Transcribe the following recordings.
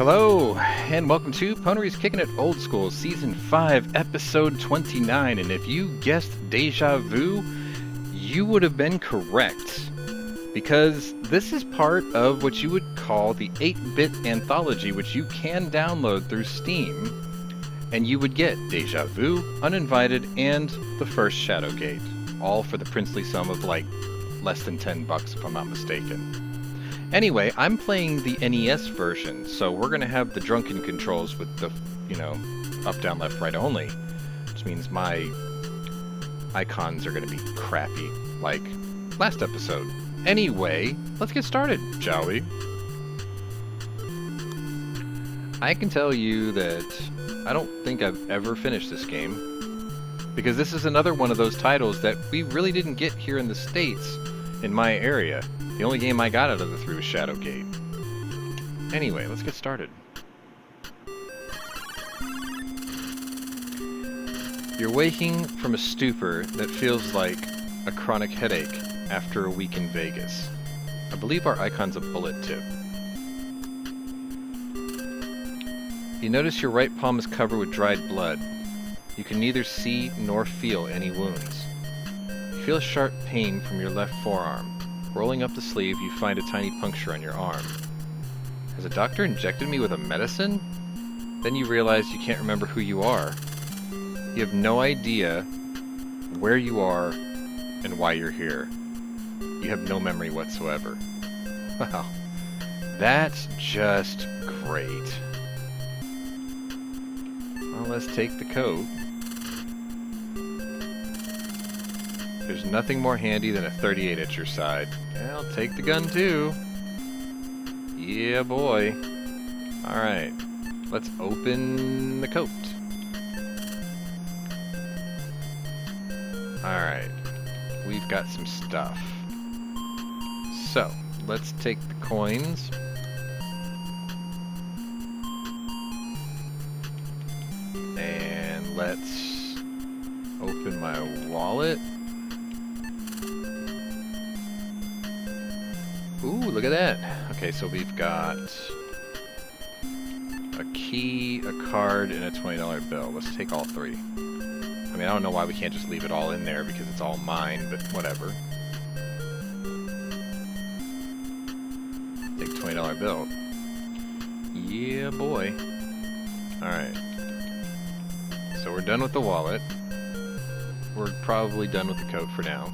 Hello, and welcome to Pwnery's Kicking It Old School, Season 5, Episode 29. And if you guessed Deja Vu, you would have been correct. Because this is part of what you would call the 8-bit anthology, which you can download through Steam. And you would get Deja Vu, Uninvited, and the first Shadowgate. All for the princely sum of like less than $10 if I'm not mistaken. Anyway, I'm playing the NES version, so we're going to have the drunken controls with the, up, down, left, right only. Which means my icons are going to be crappy, like last episode. Anyway, let's get started, shall we? I can tell you that I don't think I've ever finished this game, because this is another one of those titles that we really didn't get here in the States, in my area. The only game I got out of the three was Shadowgate. Anyway, let's get started. You're waking from a stupor that feels like a chronic headache after a week in Vegas. I believe our icon's a bullet tip. You notice your right palm is covered with dried blood. You can neither see nor feel any wounds. You feel a sharp pain from your left forearm. Rolling up the sleeve, you find a tiny puncture on your arm. Has a doctor injected me with a medicine? Then you realize you can't remember who you are. You have no idea where you are and why you're here. You have no memory whatsoever. Wow, that's just great. Well, let's take the coat. There's nothing more handy than a 38 at your side. I'll take the gun too. Yeah, boy. Alright, let's open the coat. Alright, we've got some stuff. So, let's take the coins. And let's open my wallet. Ooh, look at that. Okay, so we've got a key, a card, and a $20 bill. Let's take all three. I mean, I don't know why we can't just leave it all in there because it's all mine, but whatever. Take a $20 bill. Yeah, boy. Alright. So we're done with the wallet. We're probably done with the coat for now.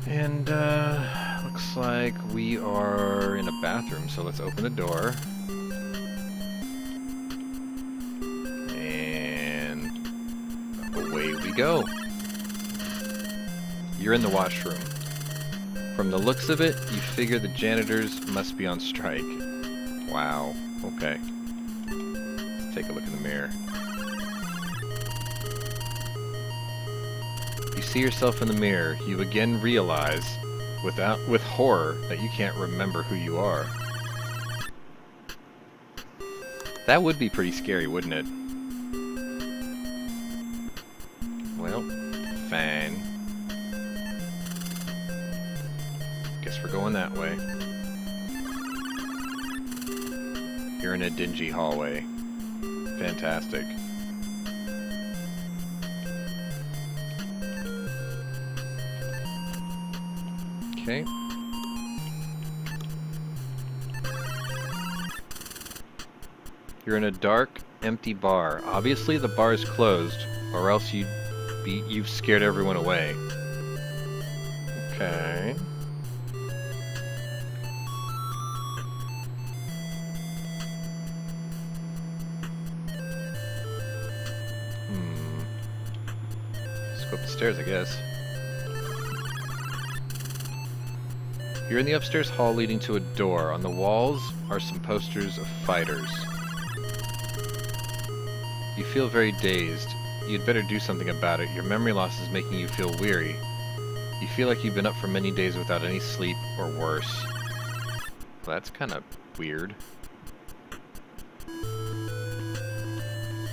And, looks like we are in a bathroom, so let's open the door. And away we go. You're in the washroom. From the looks of it, you figure the janitors must be on strike. Wow, okay. Let's take a look in the mirror. You see yourself in the mirror, you again realize, with horror, that you can't remember who you are. That would be pretty scary, wouldn't it? Well, fine. Guess we're going that way. You're in a dingy hallway. Fantastic. Okay. You're in a dark, empty bar. Obviously the bar is closed, or else you've scared everyone away. Okay. Let's go up the stairs, I guess. You're in the upstairs hall leading to a door. On the walls are some posters of fighters. You feel very dazed. You'd better do something about it. Your memory loss is making you feel weary. You feel like you've been up for many days without any sleep, or worse. Well, that's kind of weird.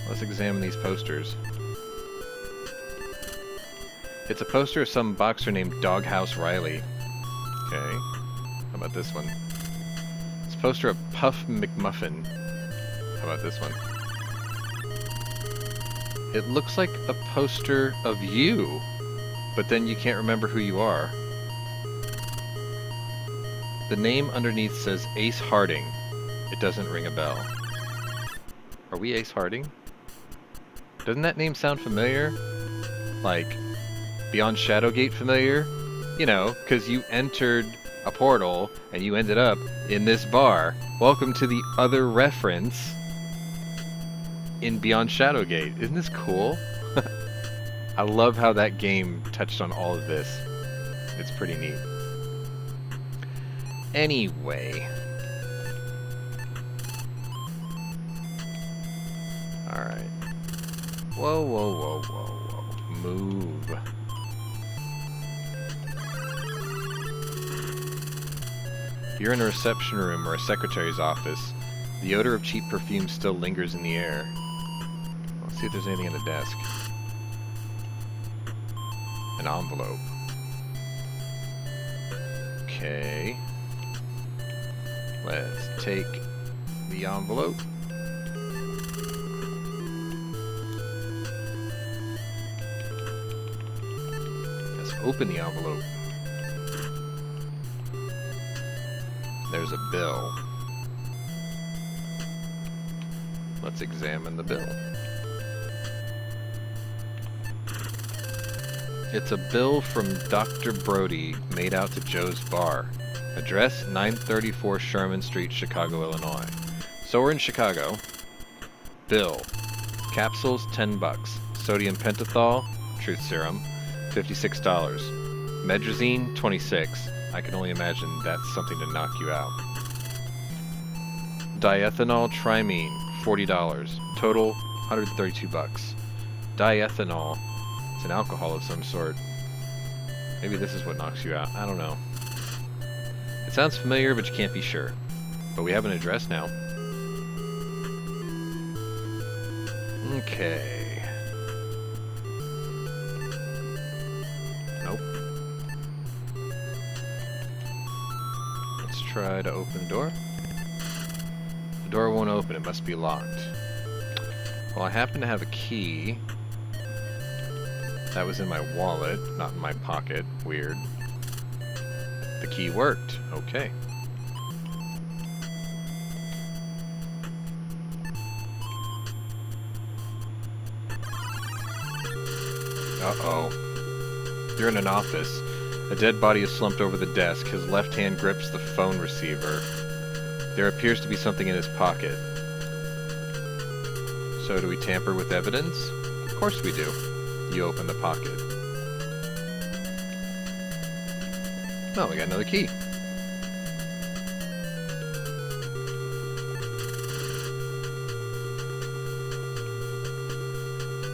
Let's examine these posters. It's a poster of some boxer named Doghouse Riley. Okay. How about this one? Poster of Puff McMuffin. How about this one? It looks like a poster of you, but then you can't remember who you are. The name underneath says Ace Harding. It doesn't ring a bell. Are we Ace Harding? Doesn't that name sound familiar? Like, Beyond Shadowgate familiar? You know, because you entered a portal and you ended up in this bar. Welcome to the other reference in Beyond Shadowgate. Isn't this cool? I love how that game touched on all of this. It's pretty neat. Anyway. Alright. Whoa, whoa, whoa, whoa, whoa. Move. You're in a reception room or a secretary's office. The odor of cheap perfume still lingers in the air. Let's see if there's anything on the desk. An envelope. Okay. Let's take the envelope. Let's open the envelope. There's a bill. Let's examine the bill. It's a bill from Dr. Brody made out to Joe's Bar. Address 934 Sherman Street, Chicago, Illinois. So we're in Chicago. Bill. Capsules, $10. Sodium pentothal, truth serum, $56. Medrazine, $26. I can only imagine that's something to knock you out. Diethanol trimine, $40. Total, $132. Diethanol. It's an alcohol of some sort. Maybe this is what knocks you out. I don't know. It sounds familiar, but you can't be sure. But we have an address now. Okay. Nope. Let's try to open the door. The door won't open. It must be locked. Well, I happen to have a key. That was in my wallet, not in my pocket. Weird. The key worked. Okay. Uh-oh. You're in an office. A dead body is slumped over the desk. His left hand grips the phone receiver. There appears to be something in his pocket. So do we tamper with evidence? Of course we do. You open the pocket. Oh, we got another key.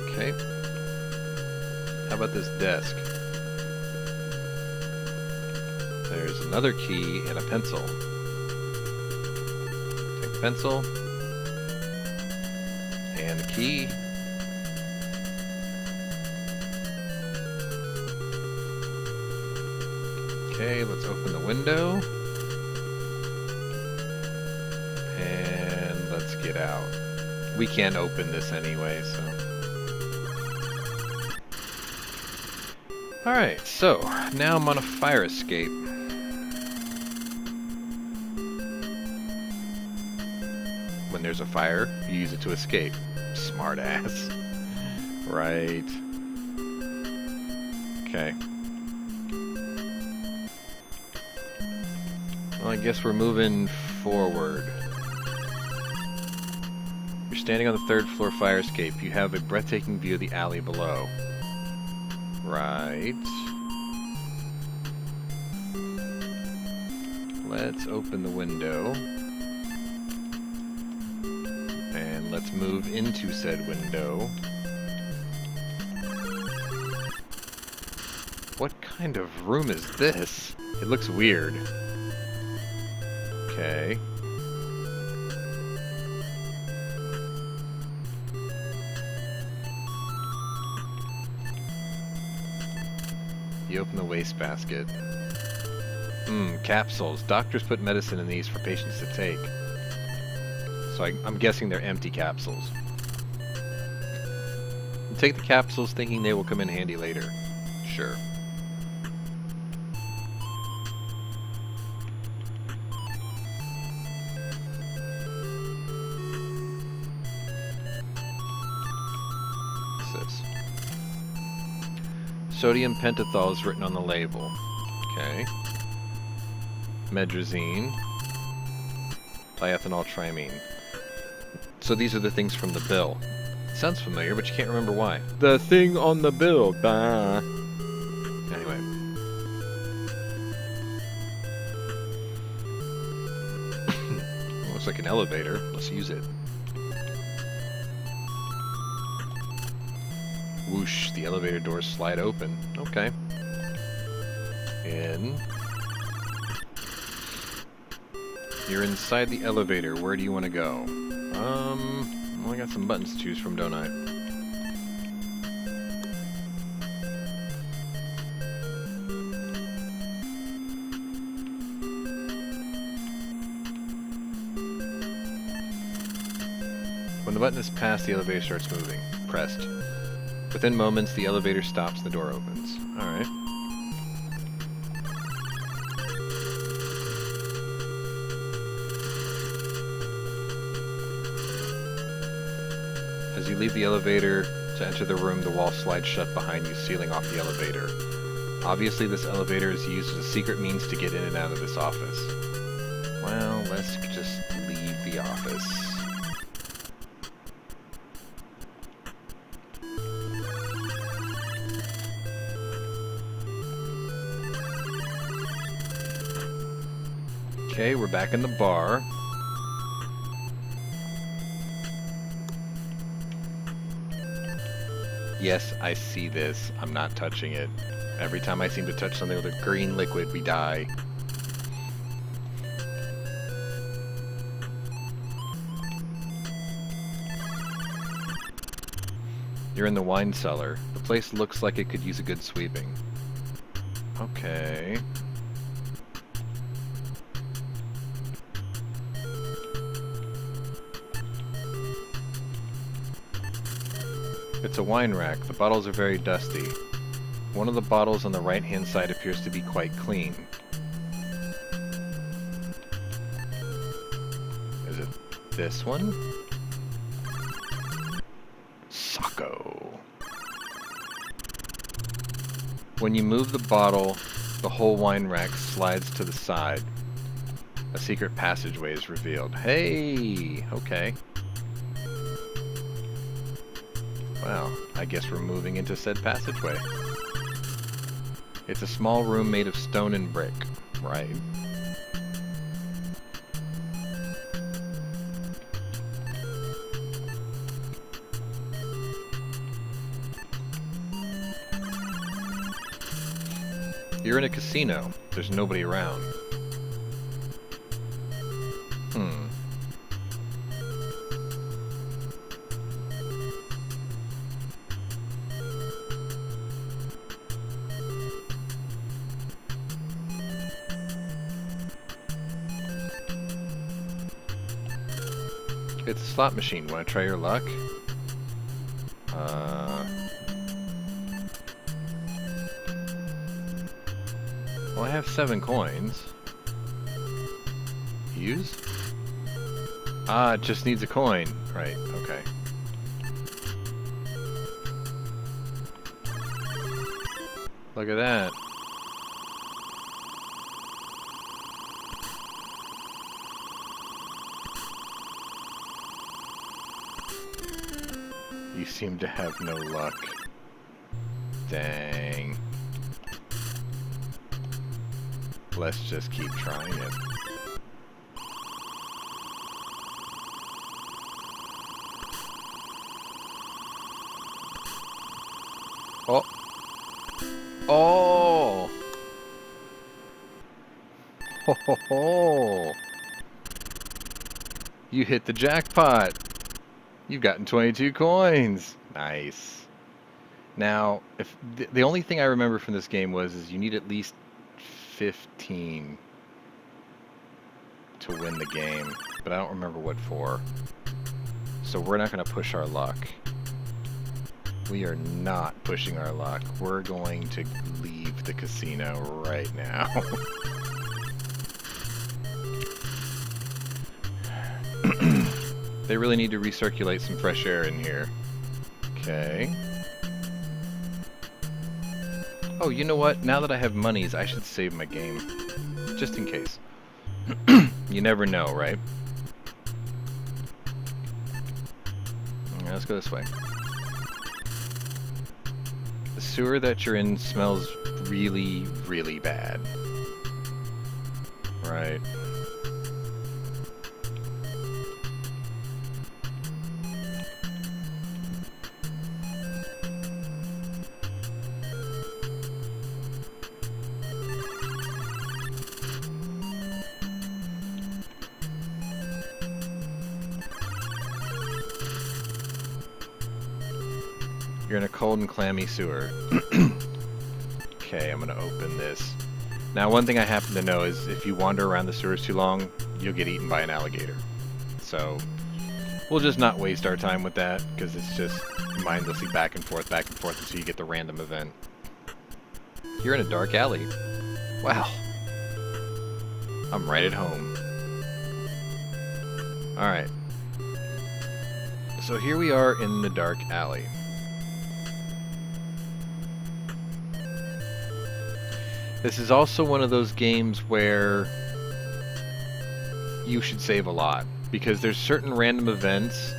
Okay. How about this desk? There's another key and a pencil. Take the pencil. And the key. Okay, let's open the window. And let's get out. We can't open this anyway, so... Alright, so, now I'm on a fire escape. When there's a fire, you use it to escape. Smart ass. Right. Okay. Well, I guess we're moving forward. You're standing on the third floor fire escape. You have a breathtaking view of the alley below. Right. Let's open the window. And let's move into said window. What kind of room is this? It looks weird. Okay. You open the wastebasket. Capsules. Doctors put medicine in these for patients to take. So I'm guessing they're empty capsules. Take the capsules thinking they will come in handy later. Sure. What's this? Sodium pentothal is written on the label. Okay. Medrazine. Diethanol triamine. So these are the things from the bill. Sounds familiar, but you can't remember why. The thing on the bill. Bah. Anyway. Looks like an elevator. Let's use it. Whoosh, the elevator doors slide open. Okay. In. You're inside the elevator. Where do you want to go? Well, I got some buttons to choose from, don't I? When the button is pressed, the elevator starts moving. Pressed. Within moments, the elevator stops and the door opens. Alright. As you leave the elevator to enter the room, the wall slides shut behind you, sealing off the elevator. Obviously, this elevator is used as a secret means to get in and out of this office. Well, let's just leave the office. Okay, we're back in the bar. Yes, I see this. I'm not touching it. Every time I seem to touch something with a green liquid, we die. You're in the wine cellar. The place looks like it could use a good sweeping. Okay. It's a wine rack. The bottles are very dusty. One of the bottles on the right-hand side appears to be quite clean. Is it this one? Sacco. When you move the bottle, the whole wine rack slides to the side. A secret passageway is revealed. Hey! Okay. Well, I guess we're moving into said passageway. It's a small room made of stone and brick, right? You're in a casino. There's nobody around. It's a slot machine. Want to try your luck? Well, I have 7 coins. Use? Ah, it just needs a coin. Right, okay. Look at that. You seem to have no luck. Dang. Let's just keep trying it. Oh. Oh. Ho ho ho. You hit the jackpot. You've gotten 22 coins. Nice. Now, if the only thing I remember from this game was is you need at least 15 to win the game, but I don't remember what for. So we're not going to push our luck. We are not pushing our luck. We're going to leave the casino right now. They really need to recirculate some fresh air in here. Okay. Oh, you know what? Now that I have monies, I should save my game. Just in case. You never know, right? Yeah, let's go this way. The sewer that you're in smells really, really bad. Right. You're in a cold and clammy sewer. Okay, I'm gonna open this. Now, one thing I happen to know is if you wander around the sewers too long, you'll get eaten by an alligator. So, we'll just not waste our time with that, because it's just mindlessly back and forth until you get the random event. You're in a dark alley. Wow. I'm right at home. Alright. So here we are in the dark alley. This is also one of those games where you should save a lot, because there's certain random events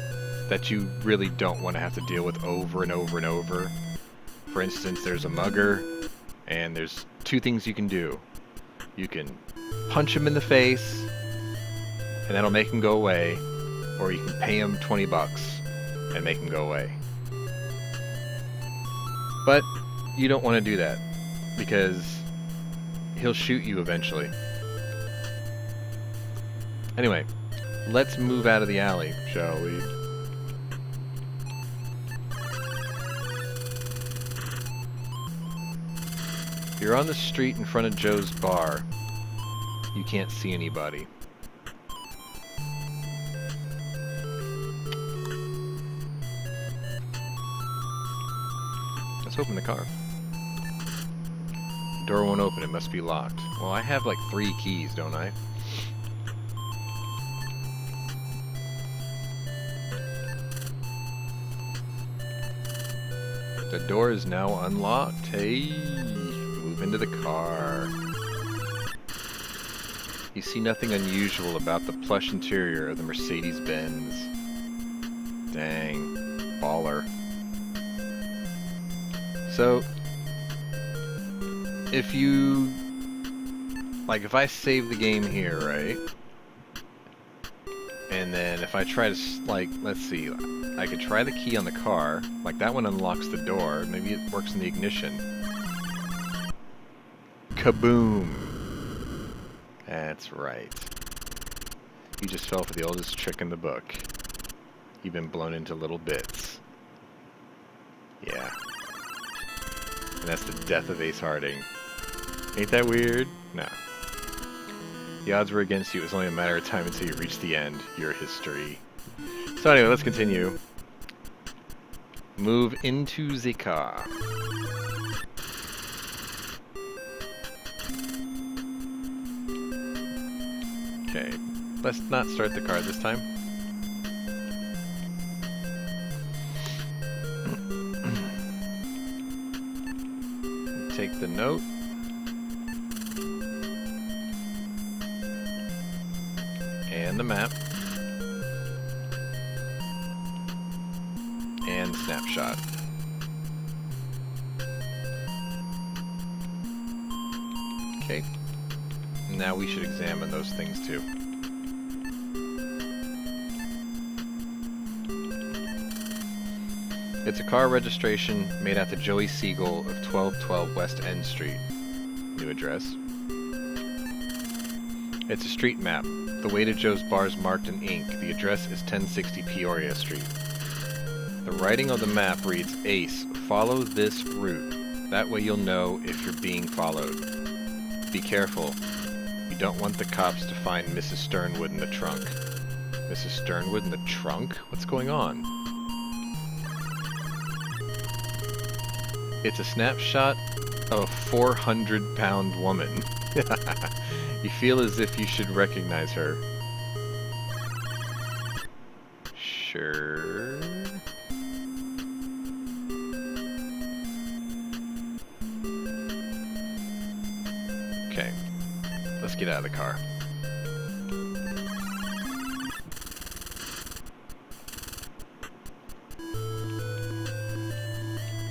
that you really don't want to have to deal with over and over and over. For instance, there's a mugger, and there's two things you can do. You can punch him in the face, and that'll make him go away, or you can pay him 20 bucks and make him go away. But you don't want to do that, because he'll shoot you eventually. Anyway, let's move out of the alley, shall we? You're on the street in front of Joe's bar. You can't see anybody. Let's open the car. Door won't open, it must be locked. Well, I have like 3 keys, don't I? The door is now unlocked. Hey, move into the car. You see nothing unusual about the plush interior of the Mercedes-Benz. Dang, baller. So, if you, like, if I save the game here, right? And then if I try to, like, let's see, I could try the key on the car. Like, that one unlocks the door. Maybe it works in the ignition. Kaboom! That's right. You just fell for the oldest trick in the book. You've been blown into little bits. Yeah. And that's the death of Ace Harding. Ain't that weird? No. The odds were against you. It was only a matter of time until you reached the end. Your history. So anyway, let's continue. Move into the car. Okay. Let's not start the car this time. Take the note. And the map. And snapshot. Okay. Now we should examine those things too. It's a car registration made out to Joey Siegel of 1212 West End Street. New address. It's a street map. The way to Joe's bar is marked in ink. The address is 1060 Peoria Street. The writing on the map reads, Ace, follow this route. That way you'll know if you're being followed. Be careful. You don't want the cops to find Mrs. Sternwood in the trunk. Mrs. Sternwood in the trunk? What's going on? It's a snapshot of a 400-pound woman. You feel as if you should recognize her. Sure. Okay. Let's get out of the car.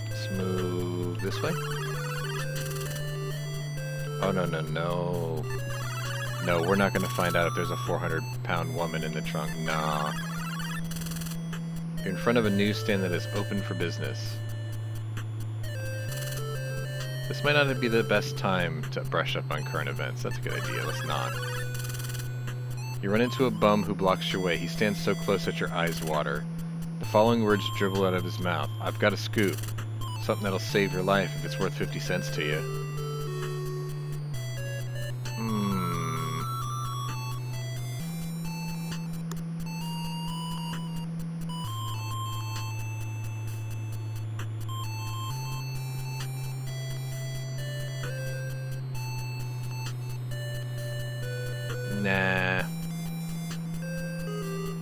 Let's move this way. Oh, no, no, no. No, we're not going to find out if there's a 400-pound woman in the trunk. Nah. You're in front of a newsstand that is open for business. This might not be the best time to brush up on current events. That's a good idea. Let's not. You run into a bum who blocks your way. He stands so close that your eyes water. The following words dribble out of his mouth. I've got a scoop. Something that'll save your life if it's worth 50 cents to you. Nah.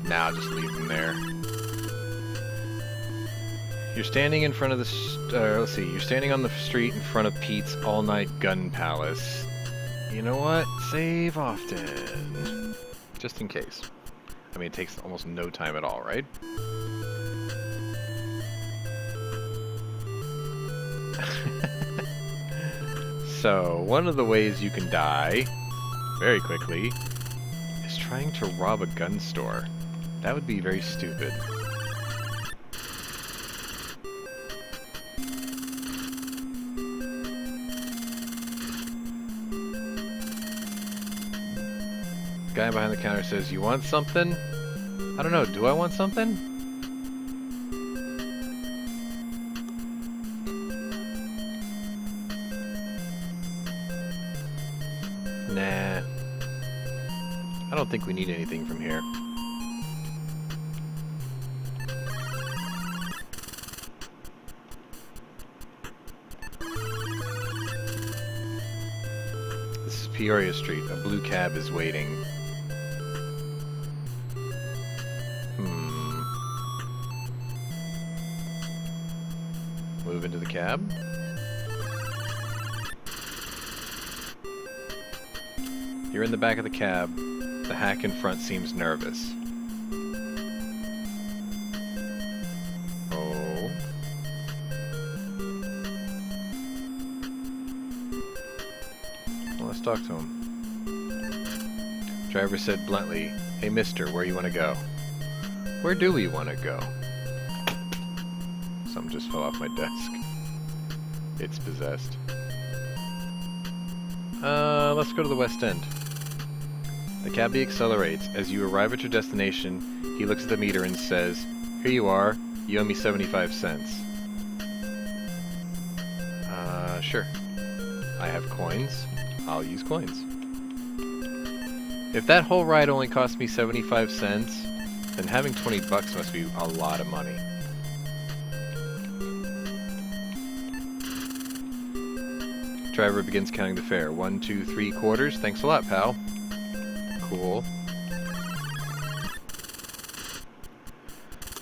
Nah, I'll just leave them there. You're standing in front of the... let's see. You're standing on the street in front of Pete's all-night gun palace. You know what? Save often. Just in case. I mean, it takes almost no time at all, right? So, one of the ways you can die very quickly is trying to rob a gun store. That would be very stupid. Guy behind the counter says, "You want something?" I don't know, do I want something? Nah. I don't think we need anything from here. This is Peoria Street. A blue cab is waiting. Move into the cab. You're in the back of the cab. The hack in front seems nervous. Oh. Well, let's talk to him. Driver said bluntly, "Hey mister, where you want to go?" Where do we want to go? Something just fell off my desk. It's possessed. Let's go to the West End. The cabbie accelerates. As you arrive at your destination, he looks at the meter and says, "Here you are. You owe me 75 cents. Sure. I have coins. I'll use coins. If that whole ride only cost me 75 cents, then having 20 bucks must be a lot of money. Driver begins counting the fare. 1, 2, 3 quarters. Thanks a lot, pal. Cool.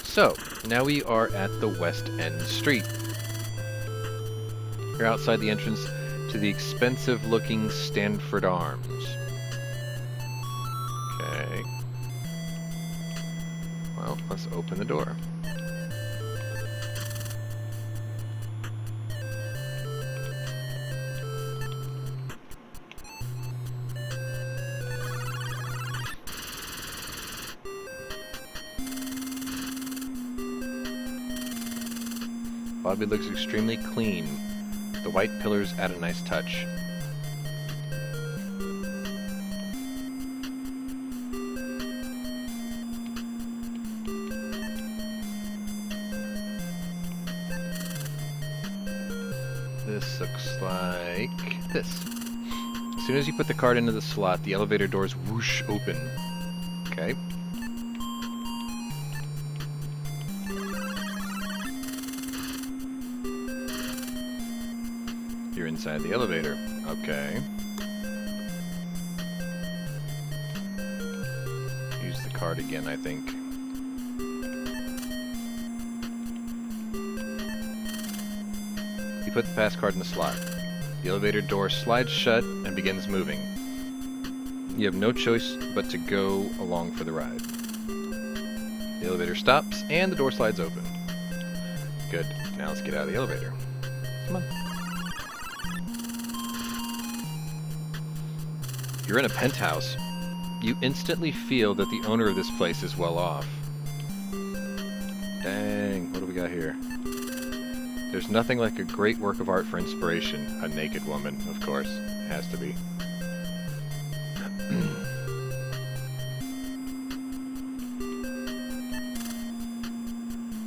So, now we are at the West End Street. You're outside the entrance to the expensive-looking Stanford Arms. Okay. Well, let's open the door. Lobby looks extremely clean. The white pillars add a nice touch. This looks like this. As soon as you put the card into the slot, the elevator doors whoosh open. Okay. You're inside the elevator. Okay. Use the card again, I think. You put the pass card in the slot. The elevator door slides shut and begins moving. You have no choice but to go along for the ride. The elevator stops and the door slides open. Good. Now let's get out of the elevator. Come on. You're in a penthouse. You instantly feel that the owner of this place is well off. Dang, what do we got here? There's nothing like a great work of art for inspiration. A naked woman, of course. It has to be.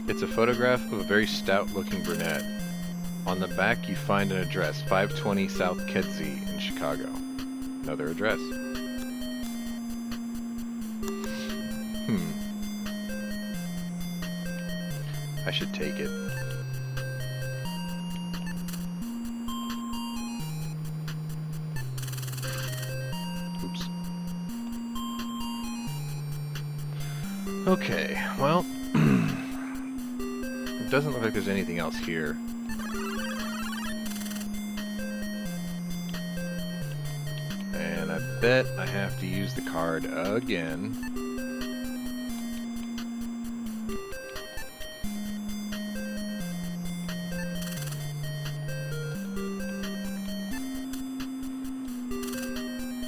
It's a photograph of a very stout-looking brunette. On the back, you find an address, 520 South Kedzie in Chicago. Another address. I should take it. Oops. Okay, well, it doesn't look like there's anything else here. And I bet I have to use the card again.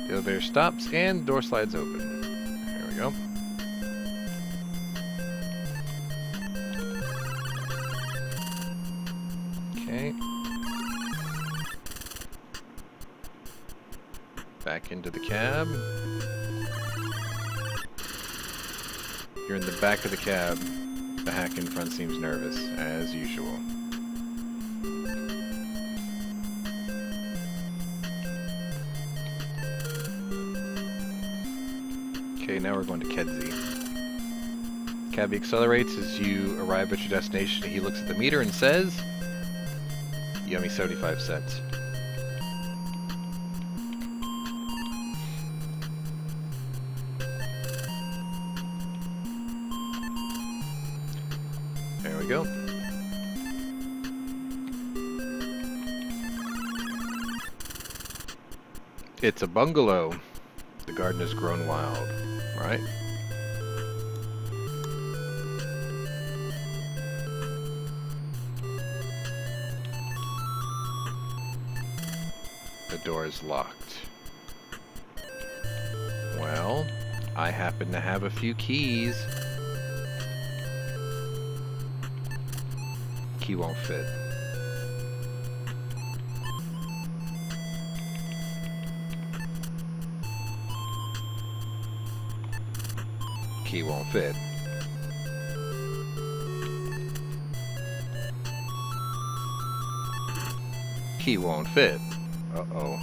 The elevator stops and the door slides open. There we go. Okay. Back into the cab. You're in the back of the cab. The hack in front seems nervous, as usual. Okay, now we're going to Kedzie. Cab accelerates as you arrive at your destination. He looks at the meter and says, "Yummy 75 cents." There we go. It's a bungalow. The garden has grown wild, right? The door is locked. Well, I happen to have a few keys. Key won't fit. Key won't fit. Key won't fit. Uh-oh.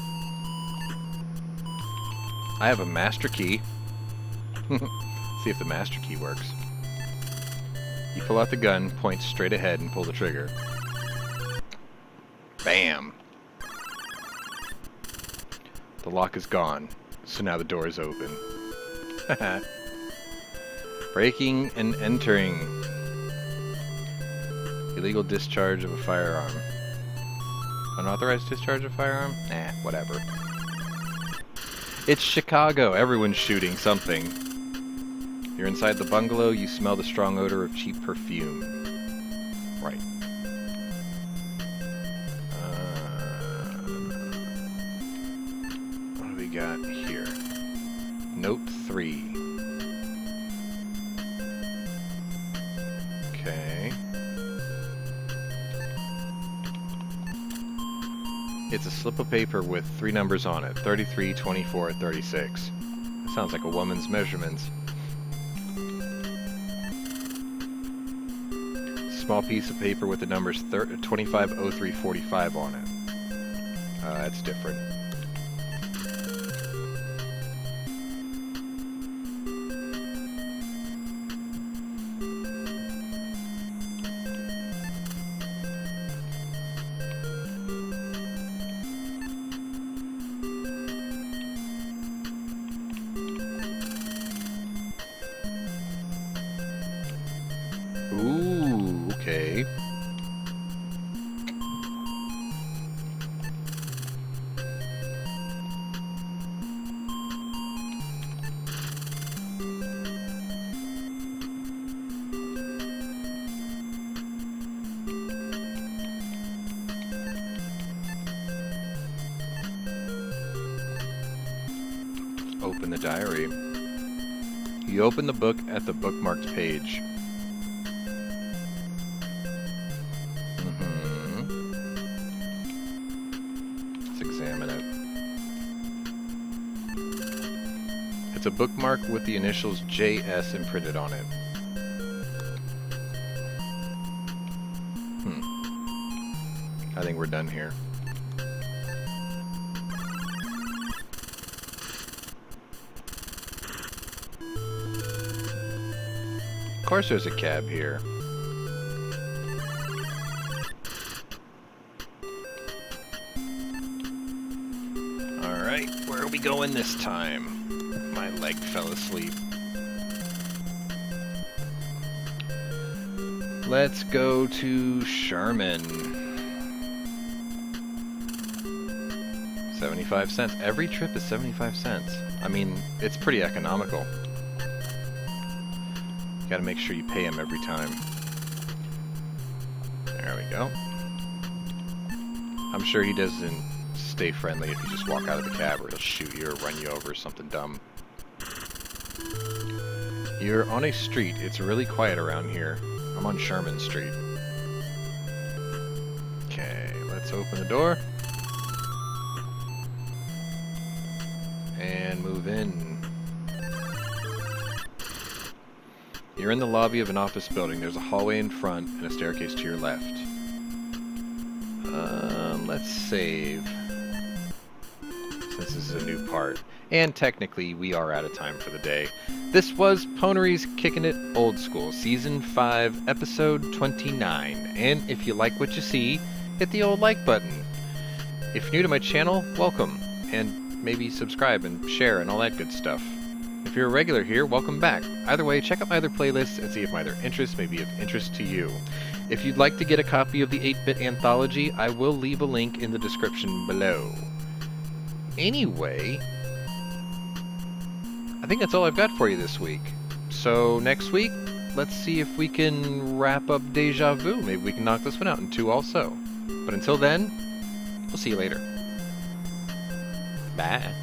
I have a master key. See if the master key works. You pull out the gun, point straight ahead, and pull the trigger. Bam! The lock is gone, so now the door is open. Breaking and entering. Illegal discharge of a firearm. Unauthorized discharge of a firearm? Nah, whatever. It's Chicago. Everyone's shooting something. You're inside the bungalow. You smell the strong odor of cheap perfume. Right. What do we got here? Note 3. Okay. It's a slip of paper with 3 numbers on it. 33, 24, 36. That sounds like a woman's measurements. Small piece of paper with the numbers 250345 on it. That's different. way. Open the diary. You open the book at the bookmarked page. Let's examine it. It's a bookmark with the initials JS imprinted on it. I think we're done here. Of course there's a cab here. Alright, where are we going this time? My leg fell asleep. Let's go to Sherman. 75 cents. Every trip is 75 cents. I mean, it's pretty economical. You gotta make sure you pay him every time. There we go. I'm sure he doesn't stay friendly if you just walk out of the cab, or he'll shoot you or run you over or something dumb. You're on a street. It's really quiet around here. I'm on Sherman Street. Okay, let's open the door. And move in. You're in the lobby of an office building. There's a hallway in front and a staircase to your left. Let's save. Since this is a new part. And technically, we are out of time for the day. This was Pwnery's Kicking It Old School, Season 5, Episode 29. And if you like what you see, hit the old like button. If you're new to my channel, welcome. And maybe subscribe and share and all that good stuff. If you're a regular here, welcome back. Either way, check out my other playlists and see if my other interests may be of interest to you. If you'd like to get a copy of the 8-Bit Anthology, I will leave a link in the description below. Anyway, I think that's all I've got for you this week. So next week, let's see if we can wrap up Deja Vu. Maybe we can knock this one out in 2 also. But until then, we'll see you later. Bye.